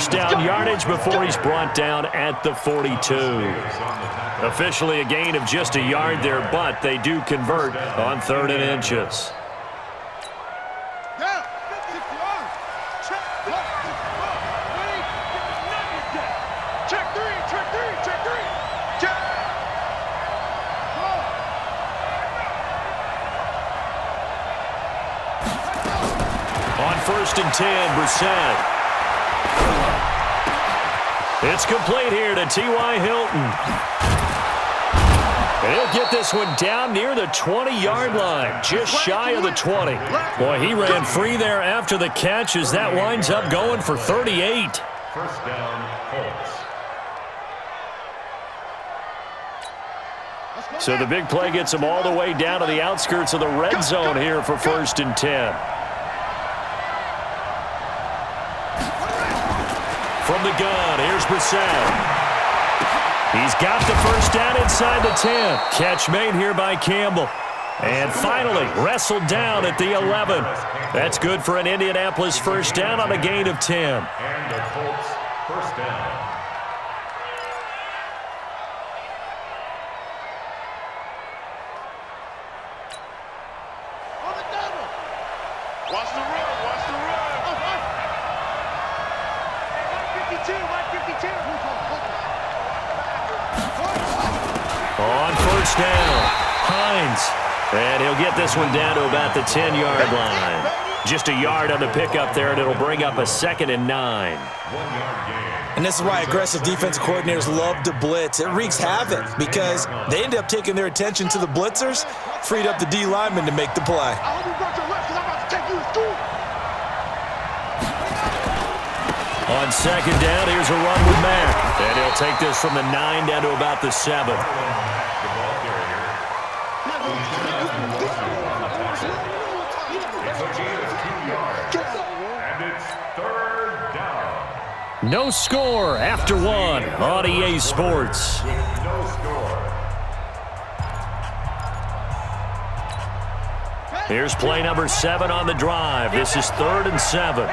first down yardage before he's brought down at the 42. Officially a gain of just a yard there, but they do convert on 3rd and inches. On 1st and 10, Brissett. It's complete here to T.Y. Hilton. He'll get this one down near the 20-yard line, just shy of the 20. Boy, he ran free there after the catch as that winds up going for 38. First down, Colts. So the big play gets him all the way down to the outskirts of the red zone here for 1st and 10. From the gun, here's Brissett. He's got the first down inside the 10. Catch made here by Campbell. And finally, wrestled down at the 11. That's good for an Indianapolis first down on a gain of 10. And the Colts first down. Watch the run, watch the run. On first down, Hines. And he'll get this one down to about the 10-yard line. Just a yard on the pickup there, and it'll bring up a 2nd and 9. 1-yard gain. And this is why aggressive defensive coordinators love to blitz. It wreaks havoc because they end up taking their attention to the blitzers, freed up the D lineman to make the play. I hope you brought your left because I'm about to take you to school. On 2nd down, here's a run with Mack. And he'll take this from the 9 down to about the 7. The ball carrier. It's a gain of 2 yards. And it's 3rd down. No score after 1 on EA Sports. No score. Here's play number 7 on the drive. This is 3rd and 7.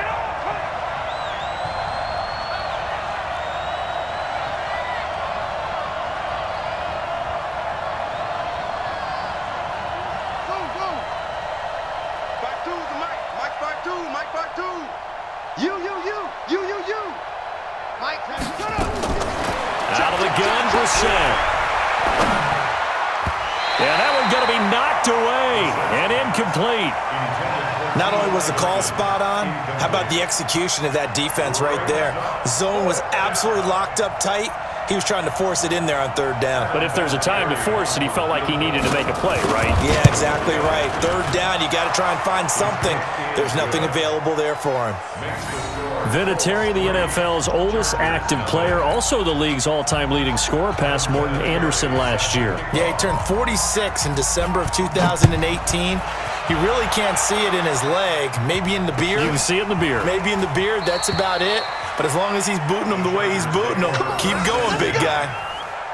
Out of the gun, Brissett. Yeah, that one's going to be knocked away and incomplete. Not only was the call spot on, how about the execution of that defense right there? Zone was absolutely locked up tight. He was trying to force it in there on 3rd down. But if there's a time to force it, he felt like he needed to make a play, right? Yeah, exactly right. 3rd down, you got to try and find something. There's nothing available there for him. Vinatieri, the NFL's oldest active player, also the league's all-time leading scorer, past Morton Anderson last year. Yeah, he turned 46 in December of 2018. You really can't see it in his leg. Maybe in the beard. You can see it in the beard. Maybe in the beard. That's about it. But as long as he's booting him the way he's booting him, keep going, big guy.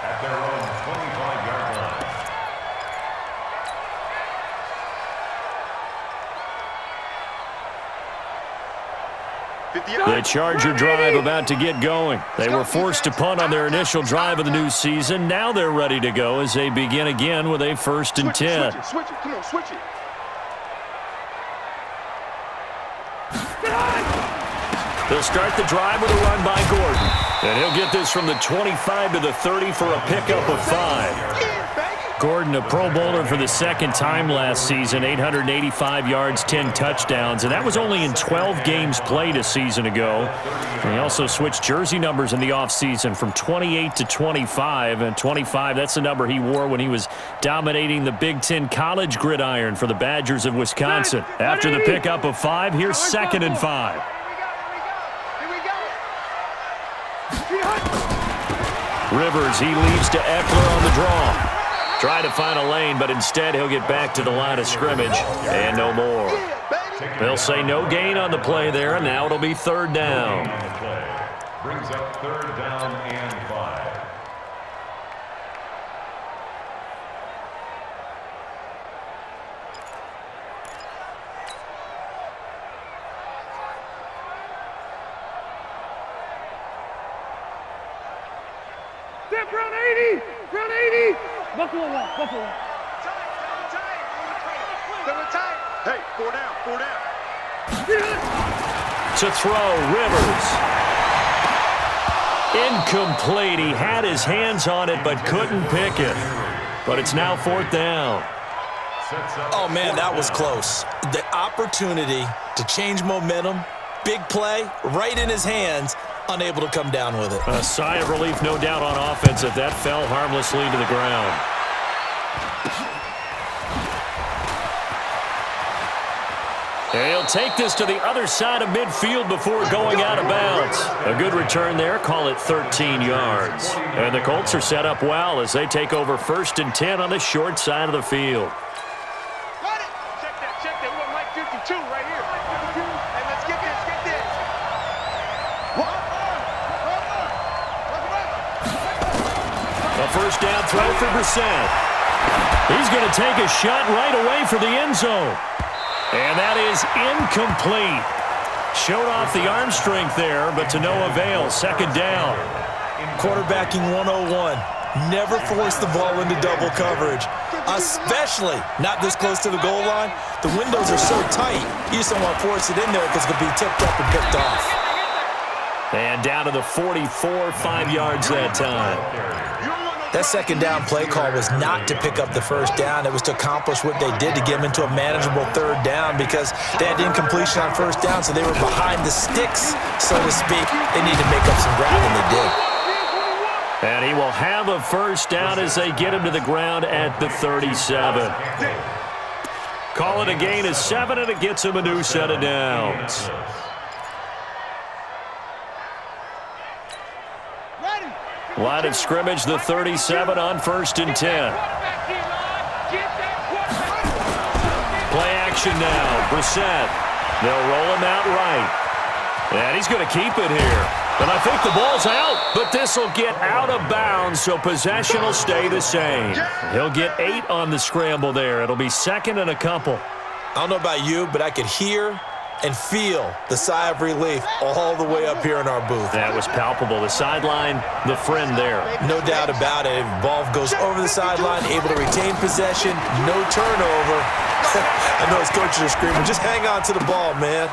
At their own 25-yard line. The Charger drive about to get going. They were forced to punt on their initial drive of the new season. Now they're ready to go as they begin again with a 1st and 10. Switch it. Come on, switch it. They'll start the drive with a run by Gordon. And he'll get this from the 25 to the 30 for a pickup of 5. Gordon, a Pro Bowler for the 2nd time last season, 885 yards, 10 touchdowns, and that was only in 12 games played a season ago. And he also switched jersey numbers in the offseason from 28 to 25, and 25, that's the number he wore when he was dominating the Big Ten college gridiron for the Badgers of Wisconsin. After the pickup of 5, here's 2nd and 5. Rivers, he leads to Eckler on the draw. Try to find a lane, but instead he'll get back to the line of scrimmage, and no more. They'll say no gain on the play there, and now it'll be 3rd down. Brings up 3rd down and 5. Step round 80. Round 80. Buckle one. Buckle one. Hey, 4 down, 4 down. To throw, Rivers. Incomplete. He had his hands on it but couldn't pick it. But it's now 4th down. Oh, man, that was close. The opportunity to change momentum, big play, right in his hands, unable to come down with it. A sigh of relief, no doubt, on offense that that fell harmlessly to the ground. And he'll take this to the other side of midfield before going out of bounds. A good return there, call it 13 yards. And the Colts are set up well as they take over 1st and 10 on the short side of the field. Check that. We want Mike 52 right here. Hey, let's get this, A 1st down throw for Brissett. He's going to take a shot right away for the end zone. And that is incomplete. Showed off the arm strength there, but to no avail. 2nd down. Quarterbacking 101. Never force the ball into double coverage, especially not this close to the goal line. The windows are so tight, you just don't want to force it in there because it could be tipped up and picked off. And down to the 44, 5 yards that time. That 2nd down play call was not to pick up the 1st down. It was to accomplish what they did to get them into a manageable 3rd down because they had incompletion on 1st down, so they were behind the sticks, so to speak. They need to make up some ground, and they did. And he will have a 1st down as they get him to the ground at the 37. Call it a gain of 7, and it gets him a new set of downs. Line of scrimmage, the 37 on 1st and 10. Play action now. Brissett. They'll roll him out right. And he's going to keep it here. And I think the ball's out, but this will get out of bounds, so possession will stay the same. He'll get 8 on the scramble there. It'll be 2nd and a couple. I don't know about you, but I could hear and feel the sigh of relief all the way up here in our booth. That was palpable. The sideline, the friend there. No doubt about it. Ball goes over the sideline, able to retain possession, no turnover. I know his coaches are screaming, just hang on to the ball, man.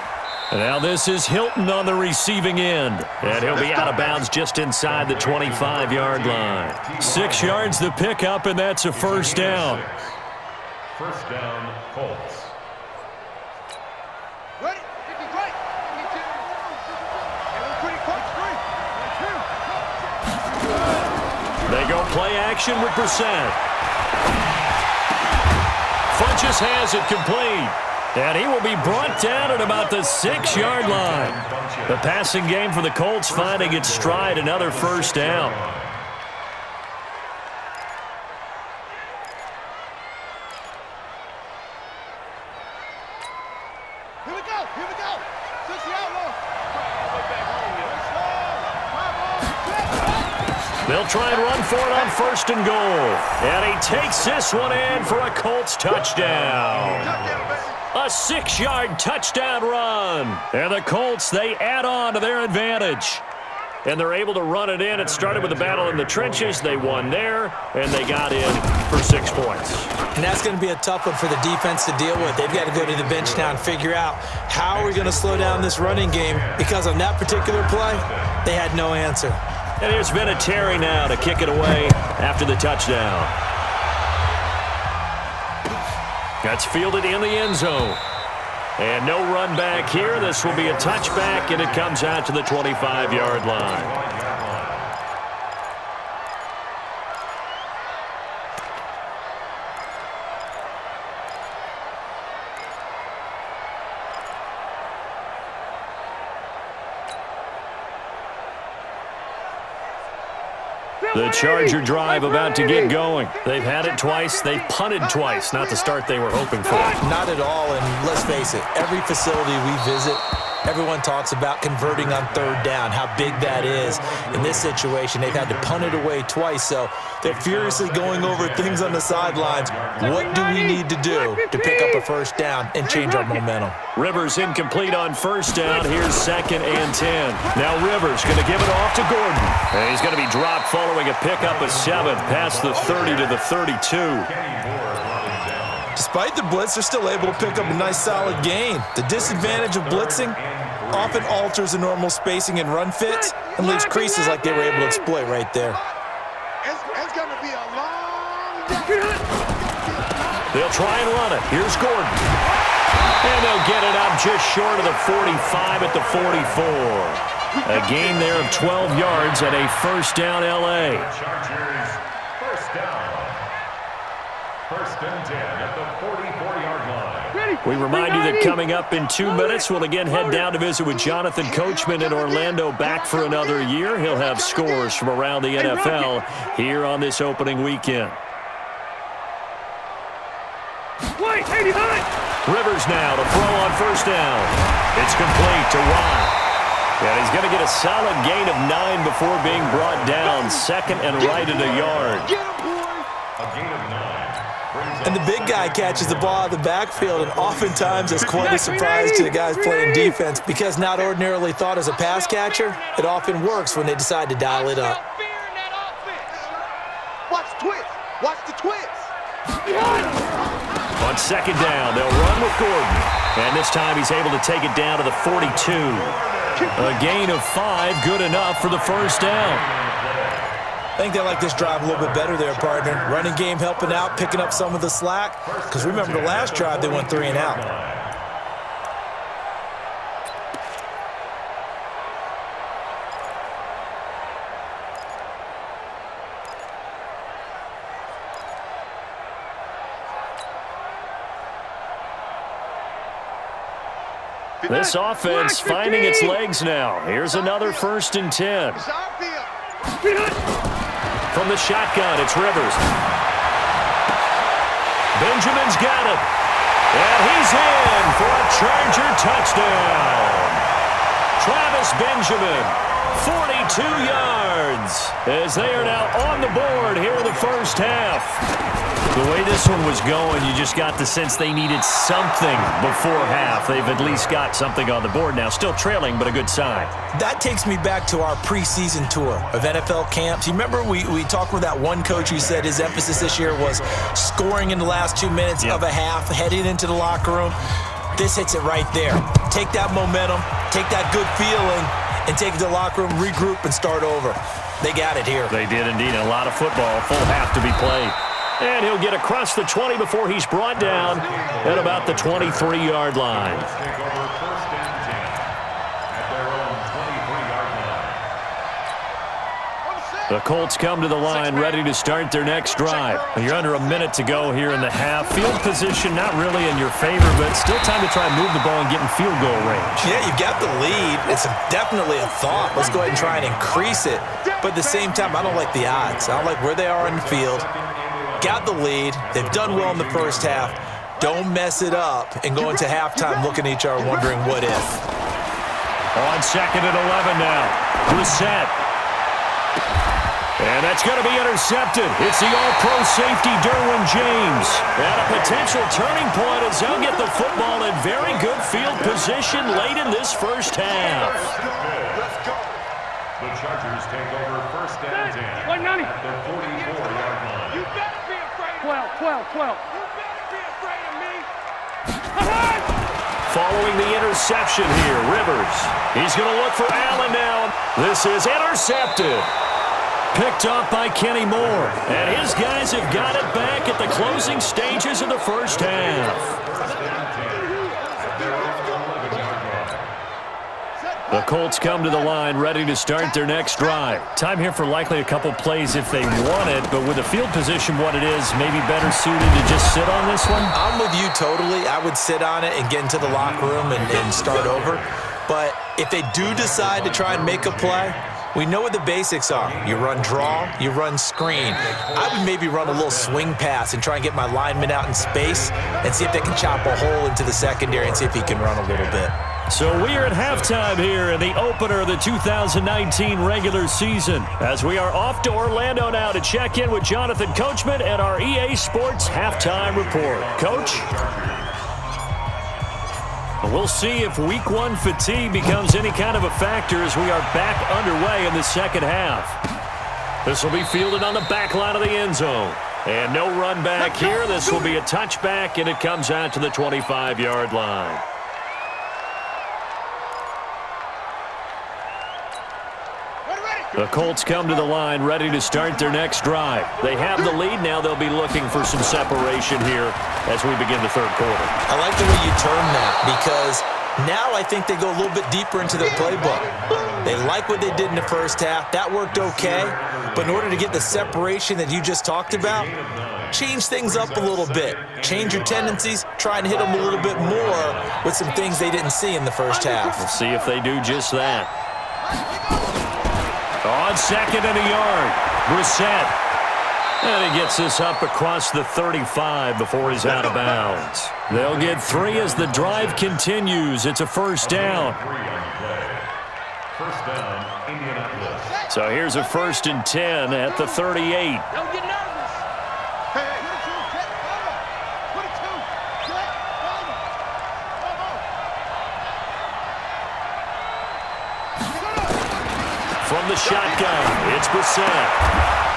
And now this is Hilton on the receiving end. And he'll be out of bounds just inside the 25-yard line. 6 yards the pickup, and that's a 1st down. 1st down, Colts. Ready? Right. They go play action with Brissett. Funches has it complete. And he will be brought down at about the 6-yard line. The passing game for the Colts finding its stride, another 1st down. Here we go. 60 outlaw. They'll try and run for it on 1st and goal. And he takes this one in for a Colts touchdown. A 6-yard touchdown run. And the Colts, they add on to their advantage. And they're able to run it in. It started with a battle in the trenches. They won there, and they got in for 6 points. And that's going to be a tough one for the defense to deal with. They've got to go to the bench now and figure out how are we going to slow down this running game, because on that particular play, they had no answer. And here's Vinatieri now to kick it away after the touchdown. That's fielded in the end zone. And no run back here. This will be a touchback, and it comes out to the 25-yard line. The Charger drive about to get going. They've had it twice. They've punted twice. Not the start they were hoping for. Not at all, and let's face it, every facility we visit, Everyone talks about converting on third down, how big that is. In this situation, they've had to punt it away twice, so they're furiously going over things on the sidelines. What do we need to do to pick up a first down and change our momentum? Rivers incomplete on first down. Here's 2nd and 10. Now Rivers going to give it off to Gordon. And he's going to be dropped following a pickup of 7 past the 30 to the 32. Despite the blitz, they're still able to pick up a nice solid gain. The disadvantage of blitzing often alters the normal spacing and run fits and leaves creases like they were able to exploit right there. It's going to be a long day. They'll try and run it. Here's Gordon. And they'll get it up just short of the 45 at the 44. A gain there of 12 yards and a first down L.A. Chargers, first down. 1st and 10 at the 44-yard line. We remind you that coming up in 2 minutes, we'll again head down to visit with Jonathan Coachman in Orlando, back for another year. He'll have scores from around the NFL here on this opening weekend. Rivers now to throw on first down. It's complete to Watt. And he's going to get a solid gain of 9 before being brought down. 2nd and right at a yard. A gain of 9. And the big guy catches the ball out of the backfield, and oftentimes it's quite a surprise to the guys playing defense because not ordinarily thought as a pass catcher, it often works when they decide to dial it up. Watch twist. Watch the twist. On 2nd down, they'll run with Gordon. And this time he's able to take it down to the 42. A gain of 5, good enough for the first down. I think they like this drive a little bit better there, partner. Running game helping out, picking up some of the slack. Because remember the last drive, they went 3 and out. This offense finding its legs now. Here's another 1st and 10. From the shotgun, it's Rivers. Benjamin's got it. And he's in for a Charger touchdown. Travis Benjamin, 42 yards, as they are now on the board here in the first half. The way this one was going, you just got the sense they needed something before half. They've at least got something on the board now. Still trailing, but a good sign. That takes me back to our preseason tour of NFL camps. You remember we talked with that one coach who said his emphasis this year was scoring in the last 2 minutes of a half, heading into the locker room. This hits it right there. Take that momentum, take that good feeling, and take it to the locker room, regroup, and start over. They got it here. They did indeed. A lot of football, full half to be played. And he'll get across the 20 before he's brought down at about the 23-yard line. Take over 1st and 10 at their own 23-yard line. The Colts come to the line ready to start their next drive. You're under a minute to go here in the half. Field position not really in your favor, but still time to try and move the ball and get in field goal range. Yeah, you've got the lead. It's definitely a thought. Let's go ahead and try and increase it. But at the same time, I don't like the odds. I don't like where they are in the field. Got the lead. They've done well in the first half. Don't mess it up and go into halftime looking at each other wondering what if. On 2nd and 11 now. Brissett. And that's going to be intercepted. It's the all-pro safety Derwin James. And a potential turning point as they'll get the football in very good field position late in this first half. The Chargers take over 1st and 10 at the 44-yard line. 12. Following the interception here, Rivers. He's going to look for Allen now. This is intercepted. Picked up by Kenny Moore. And his guys have got it back at the closing stages of the first half. The Colts come to the line ready to start their next drive. Time here for likely a couple plays if they want it, but with the field position what it is, maybe better suited to just sit on this one? I'm with you totally. I would sit on it and get into the locker room and start over. But if they do decide to try and make a play, we know what the basics are. You run draw, you run screen. I would maybe run a little swing pass and try and get my lineman out in space and see if they can chop a hole into the secondary and see if he can run a little bit. So we are at halftime here in the opener of the 2019 regular season as we are off to Orlando now to check in with Jonathan Coachman and our EA Sports halftime report. Coach? We'll see if week one fatigue becomes any kind of a factor as we are back underway in the second half. This will be fielded on the back line of the end zone. And no run back here. This will be a touchback, and it comes out to the 25-yard line. The Colts come to the line ready to start their next drive. They have the lead. Now they'll be looking for some separation here as we begin the third quarter. I like the way you term that because now I think they go a little bit deeper into their playbook. They like what they did in the first half. That worked okay. But in order to get the separation that you just talked about, change things up a little bit. Change your tendencies. Try and hit them a little bit more with some things they didn't see in the first half. We'll see if they do just that. On second and a yard, Brissett. And he gets this up across the 35 before he's out of bounds. They'll get 3 as the drive continues. It's a first down. First down, Indianapolis. So here's a 1st and 10 at the 38. Don't get nervous. From the shotgun, it's Brissett.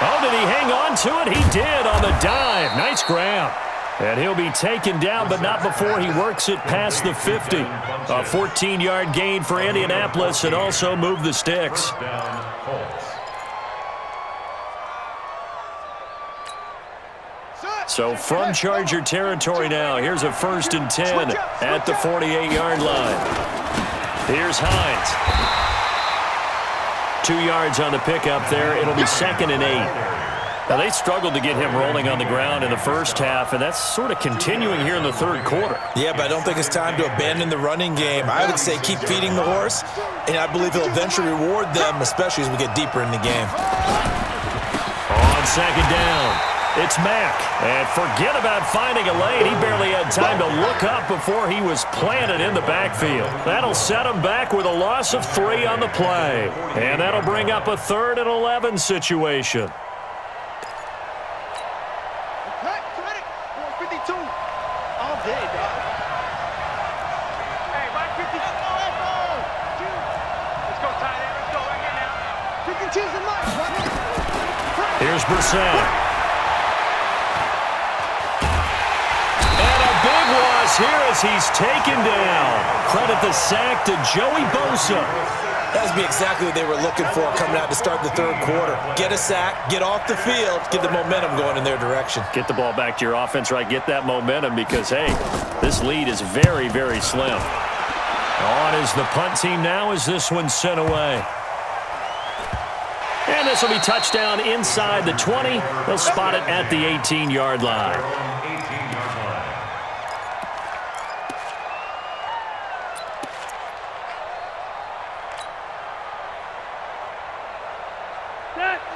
Oh, did he hang on to it? He did on the dive. Nice grab. And he'll be taken down, but not before he works it past the 50. A 14-yard gain for Indianapolis and also move the sticks. So from Charger territory now, here's a 1st and 10 at the 48-yard line. Here's Hines. 2 yards on the pickup there. It'll be 2nd and 8. Now, they struggled to get him rolling on the ground in the first half, and that's sort of continuing here in the third quarter. Yeah, but I don't think it's time to abandon the running game. I would say keep feeding the horse, and I believe he'll eventually reward them, especially as we get deeper in the game. On second down, it's Mack. And forget about finding a lane. He barely had time to look up before he was planted in the backfield. That'll set him back with a loss of 3 on the play. And that'll bring up a 3rd and 11 situation. Here's Brissett. And a big loss here as he's taken down. Credit the sack to Joey Bosa. That would be exactly what they were looking for coming out to start the third quarter. Get a sack, get off the field, get the momentum going in their direction. Get the ball back to your offense, right? Get that momentum because, hey, this lead is very, very slim. On is the punt team now as this one's sent away. And this will be touchdown inside the 20. They'll spot it at the 18-yard line.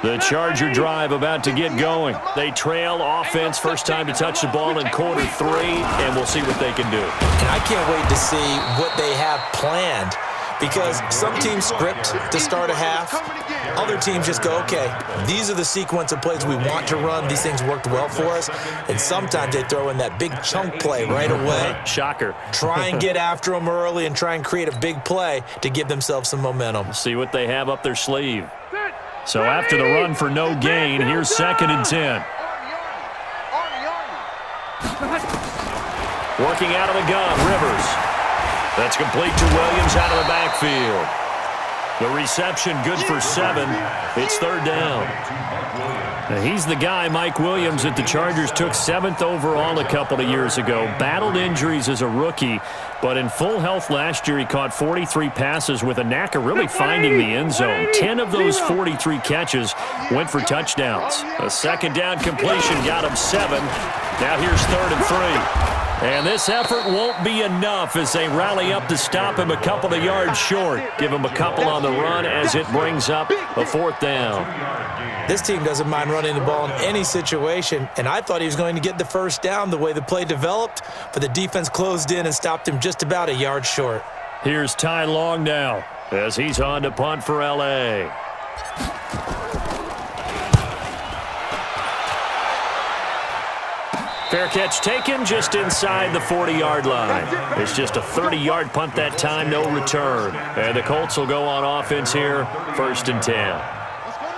The Charger drive about to get going. They trail offense, first time to touch the ball in quarter 3, and we'll see what they can do. And I can't wait to see what they have planned because some teams script to start a half. Other teams just go, okay, these are the sequence of plays we want to run. These things worked well for us. And sometimes they throw in that big chunk play right away. Shocker. Try and get after them early and try and create a big play to give themselves some momentum. See what they have up their sleeve. So after the run for no gain, here's 2nd and 10. Working out of the gun, Rivers. That's complete to Williams out of the backfield. The reception good for 7. It's 3rd down. Now he's the guy, Mike Williams, that the Chargers took 7th overall a couple of years ago. Battled injuries as a rookie, but in full health last year, he caught 43 passes with a knack of really finding the end zone. 10 of those 43 catches went for touchdowns. A 2nd down completion got him 7. Now here's 3rd and 3. And this effort won't be enough as they rally up to stop him a couple of yards short. Give him a couple on the run as it brings up a 4th down. This team doesn't mind running the ball in any situation, and I thought he was going to get the first down the way the play developed, but the defense closed in and stopped him just about a yard short. Here's Ty Long now as he's on to punt for L.A. Fair catch taken just inside the 40-yard line. It's just a 30-yard punt that time, no return. And the Colts will go on offense here, 1st and 10.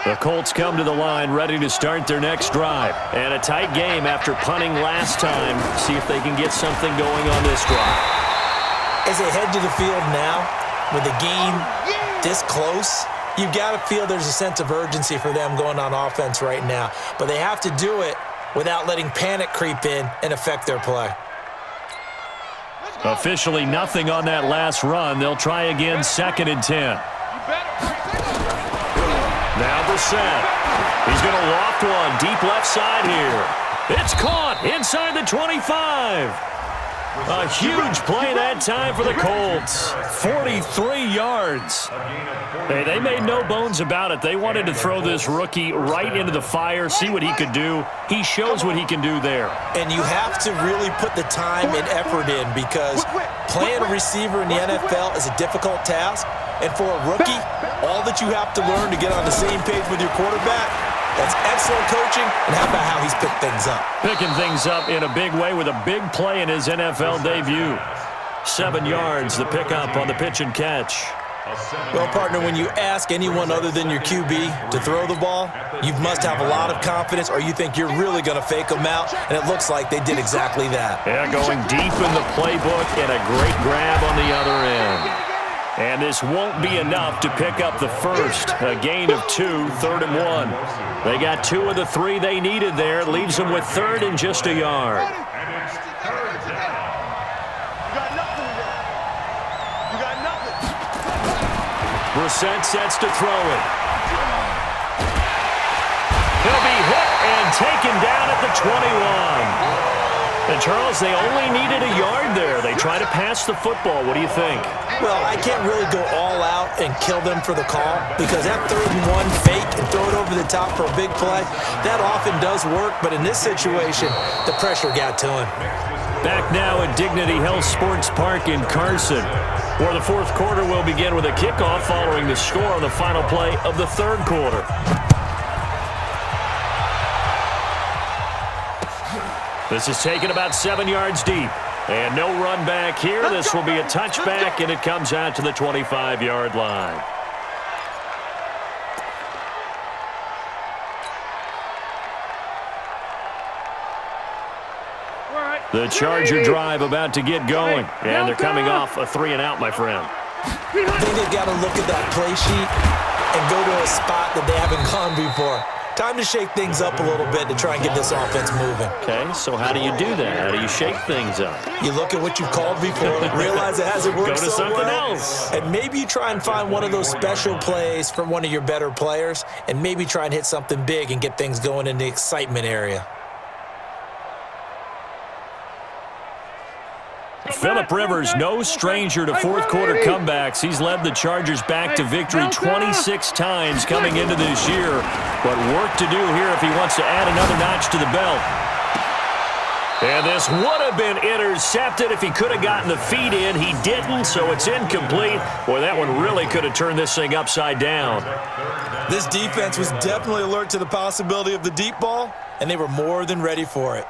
The Colts come to the line ready to start their next drive. And a tight game after punting last time. See if they can get something going on this drive. As they head to the field now, with the game this close, you've got to feel there's a sense of urgency for them going on offense right now. But they have to do it without letting panic creep in and affect their play. Officially nothing on that last run. They'll try again, 2nd and 10. Now Brissett. He's going to loft one deep left side here. It's caught inside the 25. A huge play that time for the Colts. 43 yards. Hey, they made no bones about it. They wanted to throw this rookie right into the fire, see what he could do. He shows what he can do there. And you have to really put the time and effort in because playing a receiver in the NFL is a difficult task. And for a rookie, all that you have to learn to get on the same page with your quarterback, that's excellent coaching, and how about how he's picked things up? Picking things up in a big way with a big play in his NFL debut. 7 yards, the pickup on the pitch and catch. Well, partner, when you ask anyone other than your QB to throw the ball, you must have a lot of confidence or you think you're really going to fake them out, and it looks like they did exactly that. Yeah, going deep in the playbook and a great grab on the other end. And this won't be enough to pick up the first. A gain of 2, 3rd and 1. They got 2 of the 3 they needed there. Leaves them with 3rd and just a yard. Brissett sets to throw it. He'll be hit and taken down at the 21. And, Charles, they only needed a yard there. They try to pass the football. What do you think? Well, I can't really go all out and kill them for the call because that 3rd and 1 fake and throw it over the top for a big play, that often does work. But in this situation, the pressure got to him. Back now at Dignity Health Sports Park in Carson, where the 4th quarter will begin with a kickoff following the score on the final play of the 3rd quarter. This is taken about 7 yards deep. And no run back here. This will be a touchback, and it comes out to the 25-yard line. The Charger drive about to get going. And they're coming off a 3-and-out, my friend. I think they've got to look at that play sheet and go to a spot that they haven't gone before. Time to shake things up a little bit to try and get this offense moving. Okay, so how do you do that? How do you shake things up? You look at what you've called before, realize it hasn't worked so well. Go to something else. And maybe you try and find one of those special plays from one of your better players, and maybe try and hit something big and get things going in the excitement area. Phillip Rivers, no stranger to 4th quarter comebacks. He's led the Chargers back to victory 26 times coming into this year. But work to do here if he wants to add another notch to the belt. And this would have been intercepted if he could have gotten the feet in. He didn't, so it's incomplete. Boy, that one really could have turned this thing upside down. This defense was definitely alert to the possibility of the deep ball, and they were more than ready for it.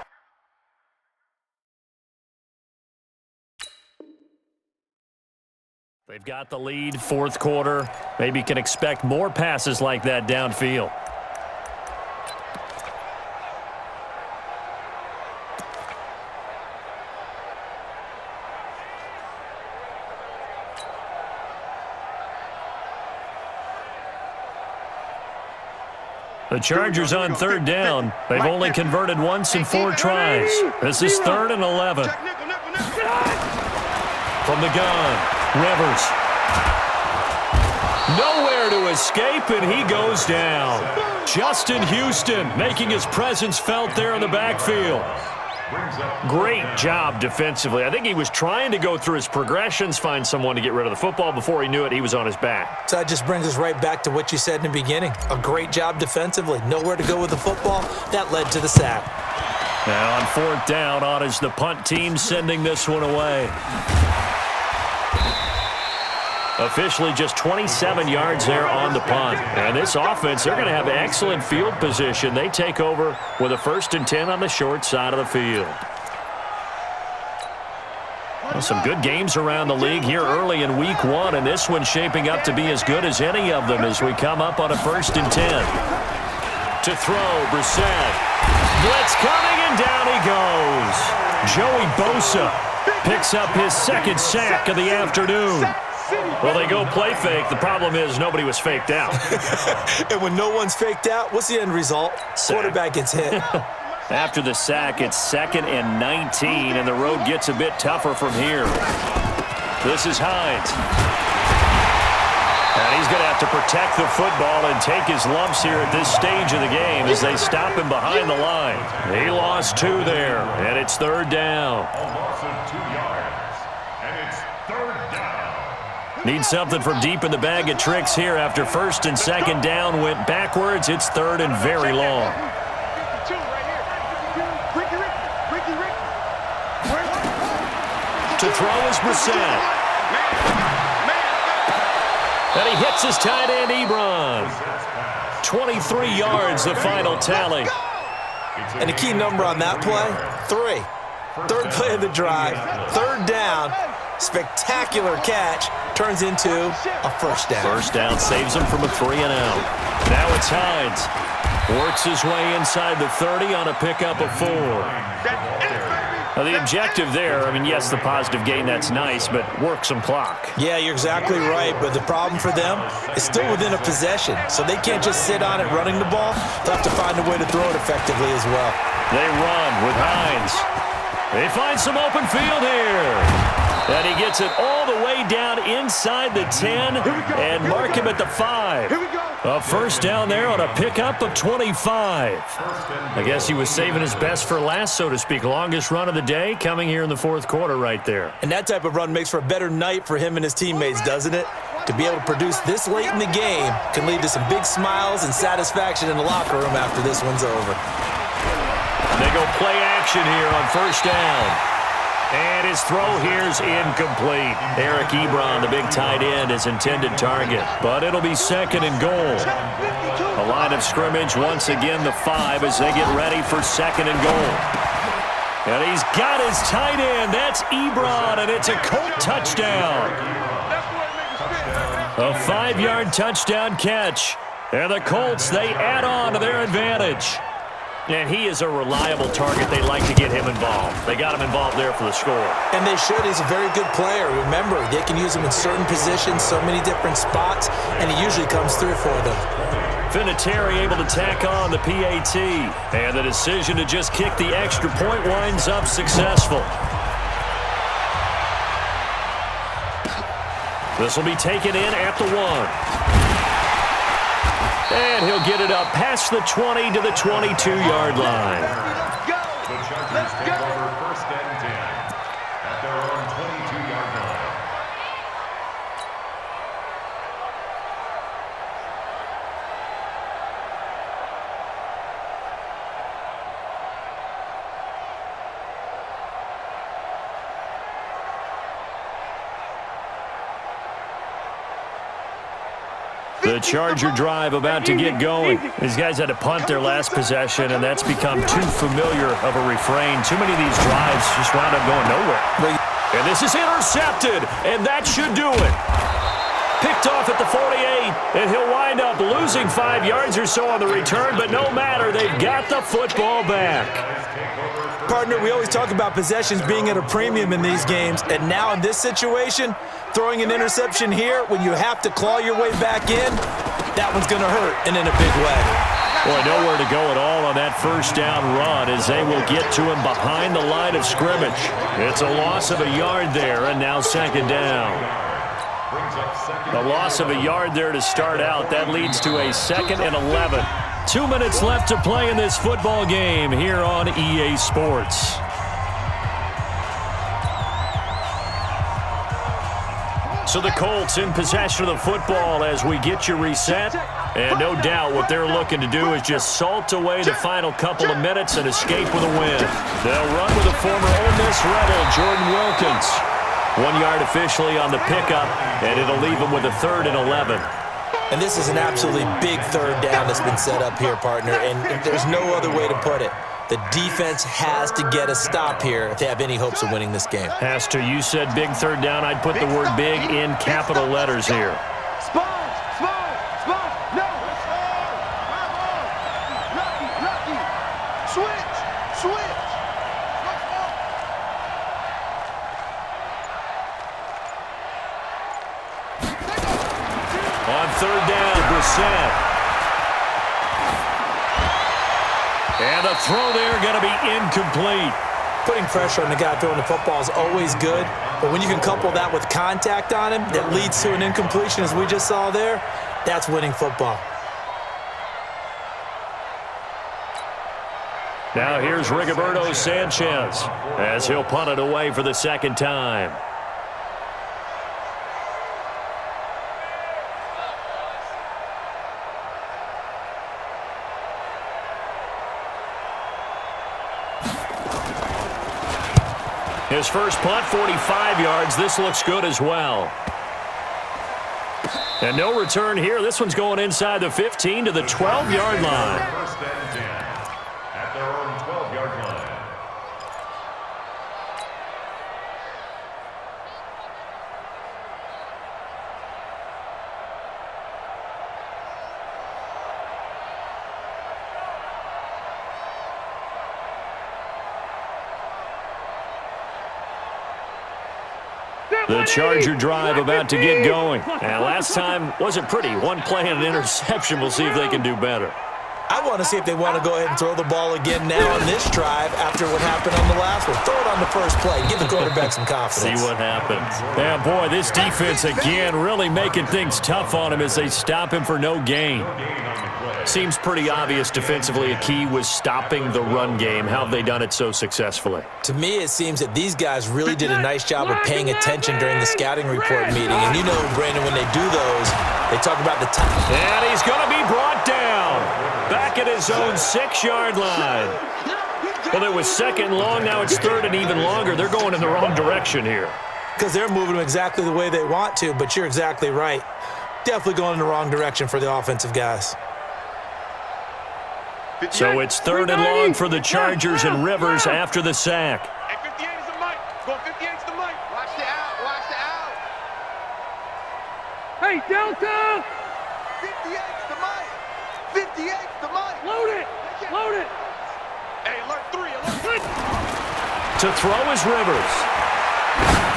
They've got the lead, 4th quarter. Maybe can expect more passes like that downfield. The Chargers on 3rd down. They've only converted once in 4 tries. This is 3rd and 11. From the gun. Rivers. Nowhere to escape, and he goes down. Justin Houston making his presence felt there in the backfield. Great job defensively. I think he was trying to go through his progressions, find someone to get rid of the football. Before he knew it, he was on his back. So that just brings us right back to what you said in the beginning. A great job defensively. Nowhere to go with the football. That led to the sack. Now on 4th down, on is the punt team sending this one away. Officially just 27 yards there on the punt. And this offense, they're going to have excellent field position. They take over with a 1st and 10 on the short side of the field. Well, some good games around the league here early in week 1, and this one's shaping up to be as good as any of them as we come up on a 1st and 10. To throw, Brissett. Blitz coming, and down he goes. Joey Bosa picks up his 2nd sack of the afternoon. Well, they go play fake. The problem is nobody was faked out. And when no one's faked out, what's the end result? Sack. Quarterback gets hit. After the sack, it's 2nd and 19, and the road gets a bit tougher from here. This is Hines. And he's going to have to protect the football and take his lumps here at this stage of the game as they stop him behind the line. He lost 2 there, and it's 3rd down. A loss of 2 yards, and it's 3rd down. Need something from deep in the bag of tricks here after 1st and 2nd down went backwards. It's 3rd and very long. To throw is Brissett. And he hits his tight end, Ebron. 23 yards, the final tally. And the key number on that play, 3. 3rd play of the drive, 3rd down, spectacular catch, turns into a 1st down. 1st down saves him from a 3 and out. Now it's Hines. Works his way inside the 30 on a pickup of 4. Now the objective there, I mean, yes, the positive gain, that's nice, but work some clock. Yeah, you're exactly right, but the problem for them is still within a possession, so they can't just sit on it running the ball. They'll have to find a way to throw it effectively as well. They run with Hines. They find some open field here. And he gets it all the way down inside the 10 and mark him at the 5. A 1st down there on a pickup of 25. I guess he was saving his best for last, so to speak. Longest run of the day coming here in the 4th quarter right there. And that type of run makes for a better night for him and his teammates, doesn't it? To be able to produce this late in the game can lead to some big smiles and satisfaction in the locker room after this one's over. They go play action here on 1st down. And his throw here's incomplete. Eric Ebron, the big tight end, is intended target. But it'll be 2nd and goal. A line of scrimmage, once again the 5 as they get ready for 2nd and goal. And he's got his tight end. That's Ebron, and it's a Colt touchdown. A 5-yard touchdown catch. And the Colts, they add on to their advantage. And he is a reliable target. They like to get him involved. They got him involved there for the score. And they should. He's a very good player. Remember, they can use him in certain positions, so many different spots, and he usually comes through for them. Vinatieri able to tack on the PAT. And the decision to just kick the extra point winds up successful. This will be taken in at the 1. And he'll get it up past the 20 to the 22-yard line. The Chargers take over 1st and 10 at their own 22-yard line. The Charger drive about to get going. These guys had to punt their last possession, and that's become too familiar of a refrain. Too many of these drives just wound up going nowhere. And this is intercepted, and that should do it. Picked off at the 48, and he'll wind up losing 5 yards or so on the return, but no matter, they've got the football back. Partner, we always talk about possessions being at a premium in these games, and now in this situation, throwing an interception here when you have to claw your way back in, that one's going to hurt, and in a big way. Boy, nowhere to go at all on that 1st down run as they will get to him behind the line of scrimmage. It's a loss of a yard there, and now 2nd down. A loss of a yard there to start out. That leads to a 2nd and 11. 2 minutes left to play in this football game here on EA Sports. So the Colts in possession of the football as we get you reset. And no doubt what they're looking to do is just salt away the final couple of minutes and escape with a win. They'll run with the former Ole Miss Rebel, Jordan Wilkins. 1 yard officially on the pickup, and it'll leave them with a 3rd and 11. And this is an absolutely big 3rd down that's been set up here, partner, and there's no other way to put it. The defense has to get a stop here if they have any hopes of winning this game. Has to. You said big 3rd down. I'd put the word big in capital letters here. On 3rd down, Brissett. And the throw there going to be incomplete. Putting pressure on the guy throwing the football is always good, but when you can couple that with contact on him that leads to an incompletion, as we just saw there, that's winning football. Now here's Rigoberto Sanchez as he'll punt it away for the 2nd time. His first punt, 45 yards. This looks good as well. And no return here. This one's going inside the 15 to the 12-yard line. 1st and 10 at their own 12-yard line. The Charger drive about to get going. And last time wasn't pretty. One play and an interception. We'll see if they can do better. I want to see if they want to go ahead and throw the ball again now on this drive after what happened on the last one. Throw it on the first play. Give the quarterback some confidence. See what happens. Yeah, boy, this defense again really making things tough on him as they stop him for no gain. Seems pretty obvious defensively a key was stopping the run game. How have they done it so successfully? To me, it seems that these guys really did a nice job of paying attention during the scouting report meeting. And you know, Brandon, when they do those, they talk about the time. And he's going to be brought down. Back at his own 6-yard line. Well, it was 2nd and long. Now it's 3rd and even longer. They're going in the wrong direction here. Because they're moving them exactly the way they want to, but you're exactly right. Definitely going in the wrong direction for the offensive guys. So it's 3rd and long for the Chargers and Rivers after the sack. Hey, 58 is the mic. Go 58 is the mic. Watch the out. Watch the out. Hey, Delta! 58 is the mic. 58 is the mic. Load it! Load it! Hey, alert 3. Alert 3. To throw is Rivers.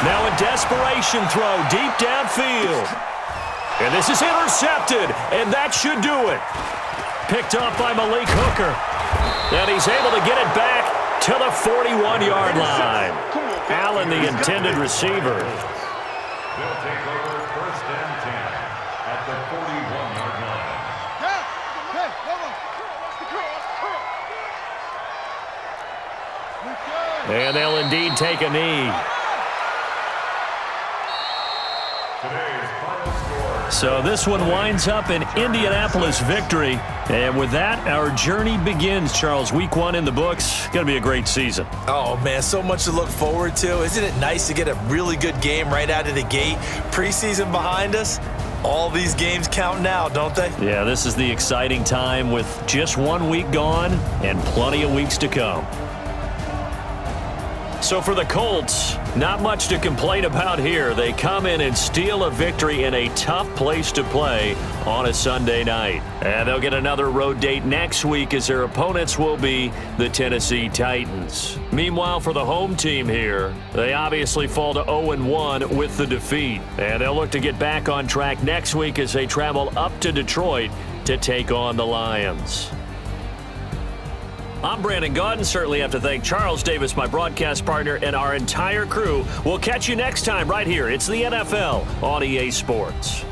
Now a desperation throw deep downfield. And this is intercepted, and that should do it. Picked off by Malik Hooker. And he's able to get it back to the 41-yard line. Allen, the intended receiver. They'll take over 1st and 10 at the 41-yard line. Hey, hold on. And they'll indeed take a knee. Today's final score. So this one winds up an Indianapolis victory. And with that, our journey begins, Charles. Week 1 in the books. Going to be a great season. Oh, man, so much to look forward to. Isn't it nice to get a really good game right out of the gate? Preseason behind us. All these games count now, don't they? Yeah, this is the exciting time with just 1 week gone and plenty of weeks to come. So for the Colts, not much to complain about here. They come in and steal a victory in a tough place to play on a Sunday night. And they'll get another road date next week as their opponents will be the Tennessee Titans. Meanwhile, for the home team here, they obviously fall to 0-1 with the defeat. And they'll look to get back on track next week as they travel up to Detroit to take on the Lions. I'm Brandon Gaudin. Certainly have to thank Charles Davis, my broadcast partner, and our entire crew. We'll catch you next time right here. It's the NFL on EA Sports.